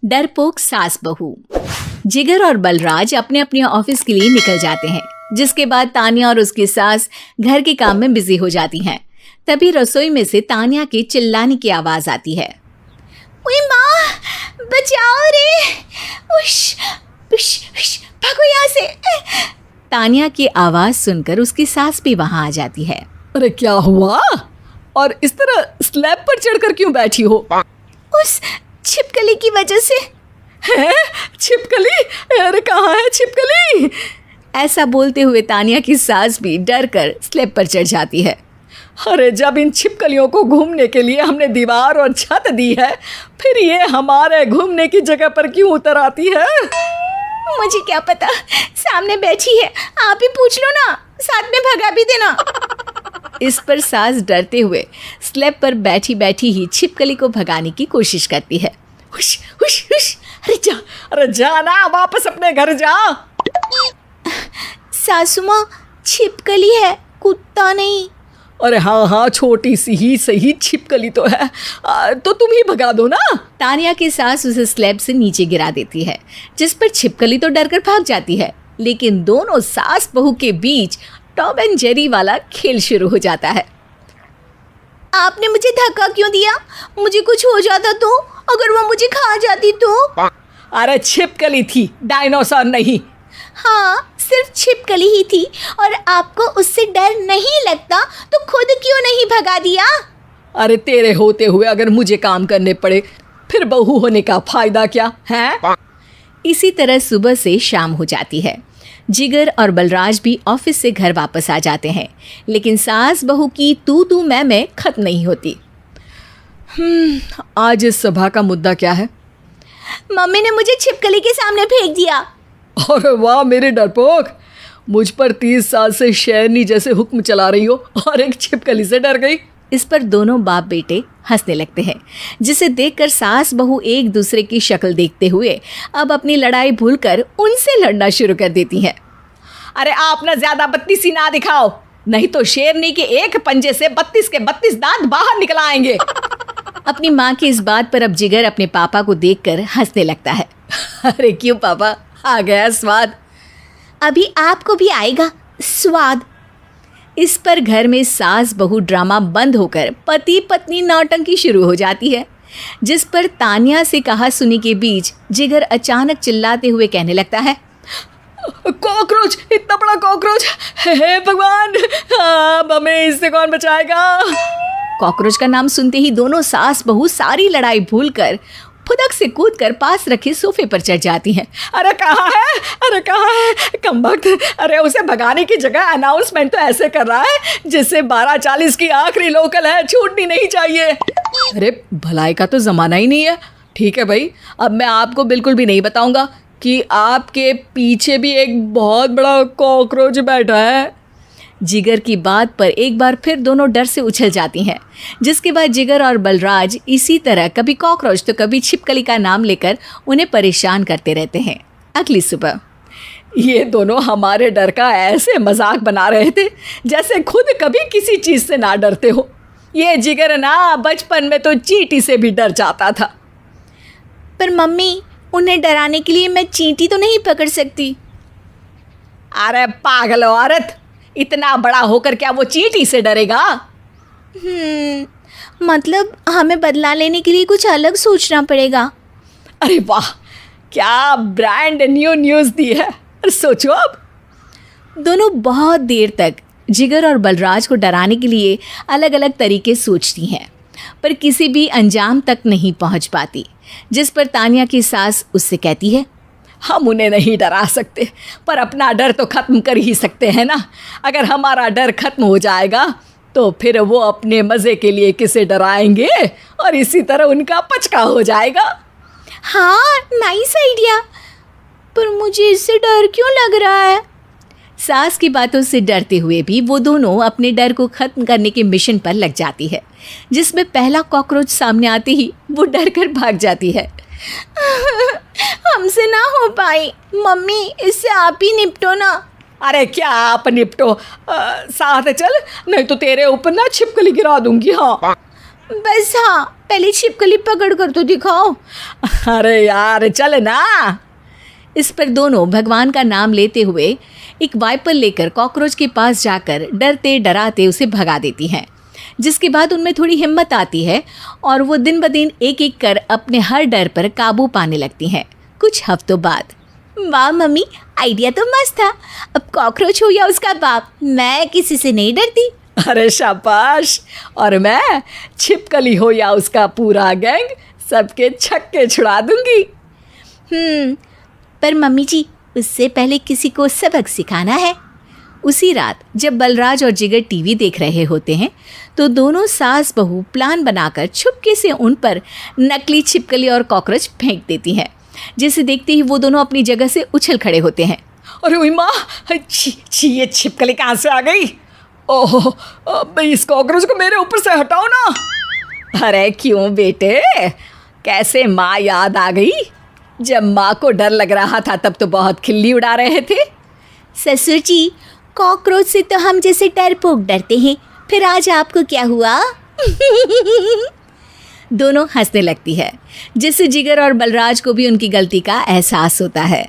डरपोक सास बहू। जिगर और बलराज अपने अपने ऑफिस के लिए निकल जाते हैं, जिसके बाद तानिया और उसकी सास घर के काम में बिजी हो जाती हैं। तभी रसोई में से तानिया के चिल्लाने की आवाज आती है। ओए माँ, बचाओ रे, उश, उश, उश, भागो यहाँ से। तानिया की आवाज सुनकर उसकी सास भी वहां आ जाती है। अरे क्या हुआ? और इस तरह स्लैब पर चढ़कर क्यों बैठी हो? उस छिपकली की वजह से। है? छिपकली? अरे कहाँ है छिपकली? ऐसा बोलते हुए तानिया की सास भी डर कर स्लैब पर चढ़ जाती है। अरे जब इन छिपकलियों को घूमने के लिए हमने दीवार और छत दी है, फिर ये हमारे घूमने की जगह पर क्यों उतर आती है? मुझे क्या पता, सामने बैठी है, आप ही पूछ लो ना, साथ में भगा भी देना। इस पर सास डरते हुए स्लैब पर बैठी बैठी ही छिपकली को भगाने की कोशिश करती है। हुश, हुश, हुश, अरे जा ना, वापस अपने घर जा। सासू माँ, छिपकली है, कुत्ता नहीं। अरे हाँ, छोटी सी ही सही छिपकली तो है, तो तुम ही भगा दो ना। तानिया की सास उसे स्लैब से नीचे गिरा देती है, जिस पर छिपकली तो डरकर भाग जाती है, लेकिन दोनों सास बहू के बीच टॉम एंड जेरी वाला खेल शुरू हो जाता है। आपने मुझे धक्का क्यों दिया? मुझे कुछ हो जाता तो, अगर वो मुझे खा जाती तो? अरे छिपकली थी, डायनासोर नहीं। हाँ, सिर्फ छिपकली ही थी, और आपको उससे डर नहीं लगता तो खुद क्यों नहीं भगा दिया? अरे तेरे होते हुए अगर मुझे काम करने पड़े, फिर बहू होने का फायदा क्या है? इसी तरह सुबह से शाम हो जाती है। जिगर और बलराज भी ऑफिस से घर वापस आ जाते हैं, लेकिन सास बहू की तू मैं खत्म नहीं होती। आज इस सभा का मुद्दा क्या है? मम्मी ने मुझे छिपकली के सामने फेंक दिया। अरे वाह मेरे डरपोक, मुझ पर 30 साल से शेरनी जैसे हुक्म चला रही हो और एक छिपकली से डर गई। इस पर दोनों बाप बेटे हंसने लगते हैं, जिसे देखकर सास बहू एक दूसरे की शक्ल देखते हुए अब अपनी लड़ाई भूलकर उनसे लड़ना शुरू कर देती हैं। अरे आप ना ज्यादा बत्तीसी ना दिखाओ, नहीं तो शेरनी के एक पंजे से 32 के 32 दांत बाहर निकल आएंगे। अपनी माँ की इस बात पर अब जिगर अपने पापा को देखकर हंसने लगता है। अरे क्यों पापा, आ गया स्वाद। अभी आपको भी आएगा स्वाद। इस पर घर में सास बहू ड्रामा बंद होकर पति पत्नी नौटंकी शुरू हो जाती है, जिस पर तानिया से कहा सुनी के बीच जिगर अचानक चिल्लाते हुए कहने लगता है। कॉकरोच, इतना बड़ा कॉकरोच, हे भगवान, अब हमें इससे कौन बचाएगा? कॉकरोच का नाम सुनते ही दोनों सास बहू सारी लड़ाई भूलकर फुदक से कूदकर पास रखे सोफे पर चढ़ जाती हैं। अरे कहाँ है, अरे कहाँ है कमबख्त? अरे उसे भगाने की जगह अनाउंसमेंट तो ऐसे कर रहा है जिससे 12:40 की आखिरी लोकल है, छूटनी नहीं चाहिए। अरे भलाई का तो ज़माना ही नहीं है। ठीक है भाई, अब मैं आपको बिल्कुल भी नहीं बताऊंगा कि आपके पीछे भी एक बहुत बड़ा कॉकरोच बैठा है। जिगर की बात पर एक बार फिर दोनों डर से उछल जाती हैं, जिसके बाद जिगर और बलराज इसी तरह कभी कॉकरोच तो कभी छिपकली का नाम लेकर उन्हें परेशान करते रहते हैं। अगली सुबह ये दोनों हमारे डर का ऐसे मजाक बना रहे थे जैसे खुद कभी किसी चीज़ से ना डरते हो। ये जिगर ना बचपन में तो चींटी से भी डर जाता था। पर मम्मी, उन्हें डराने के लिए मैं चींटी तो नहीं पकड़ सकती। अरे पागल औरत, इतना बड़ा होकर क्या वो चींटी से डरेगा? मतलब हमें बदला लेने के लिए कुछ अलग सोचना पड़ेगा। अरे वाह, क्या ब्रांड न्यू न्यूज़ दी है। सोचो अब। दोनों बहुत देर तक जिगर और बलराज को डराने के लिए अलग अलग तरीके सोचती हैं, पर किसी भी अंजाम तक नहीं पहुंच पाती, जिस पर तानिया की सास उससे कहती है। हम उन्हें नहीं डरा सकते, पर अपना डर तो ख़त्म कर ही सकते हैं ना। अगर हमारा डर ख़त्म हो जाएगा तो फिर वो अपने मज़े के लिए किसे डराएंगे और इसी तरह उनका पचका हो जाएगा। हाँ, नाइस आइडिया, पर मुझे इससे डर क्यों लग रहा है? सास की बातों से डरते हुए भी वो दोनों अपने डर को ख़त्म करने के मिशन पर लग जाती है, जिसमें पहला कॉकरोच सामने आते ही वो डर कर भाग जाती है। हमसे ना हो पाई मम्मी, इससे आप ही निपटो ना। अरे क्या आप निपटो, साथ चल, नहीं तो तेरे ऊपर ना छिपकली गिरा दूंगी। हाँ बस, हाँ पहले छिपकली पकड़ कर तो दिखाओ। अरे यार चल ना। इस पर दोनों भगवान का नाम लेते हुए एक वाइपर लेकर कॉकरोच के पास जाकर डरते डराते उसे भगा देती हैं, जिसके बाद उनमें थोड़ी हिम्मत आती है और वो दिन ब दिन एक एक कर अपने हर डर पर काबू पाने लगती हैं। कुछ हफ्तों बाद, वाह मम्मी, आइडिया तो मस्त था। अब कॉकरोच हो या उसका बाप, मैं किसी से नहीं डरती। अरे शाबाश। और मैं छिपकली हो या उसका पूरा गैंग, सबके छक्के छुड़ा दूंगी। पर मम्मी जी, उससे पहले किसी को सबक सिखाना है। उसी रात जब बलराज और जिगर टीवी देख रहे होते हैं तो दोनों सास बहू प्लान बनाकर छुपके से उन पर नकली छिपकली और कॉकरोच फेंक देती हैं, जिसे देखते ही वो दोनों अपनी जगह से उछल खड़े होते हैं। अरे उई माँ, छी ये छिपकली कहाँ से आ गई? ओह, इस कॉकरोच को मेरे ऊपर से हटाओ ना। अरे क्यों बेटे, कैसे माँ याद आ गई? जब माँ को डर लग रहा था तब तो बहुत खिल्ली उड़ा रहे थे। ससुर जी, कॉकरोच से तो हम जैसे डरपोक डरते हैं, फिर आज आपको क्या हुआ? दोनों हंसने लगती है, जिससे जिगर और बलराज को भी उनकी गलती का एहसास होता है।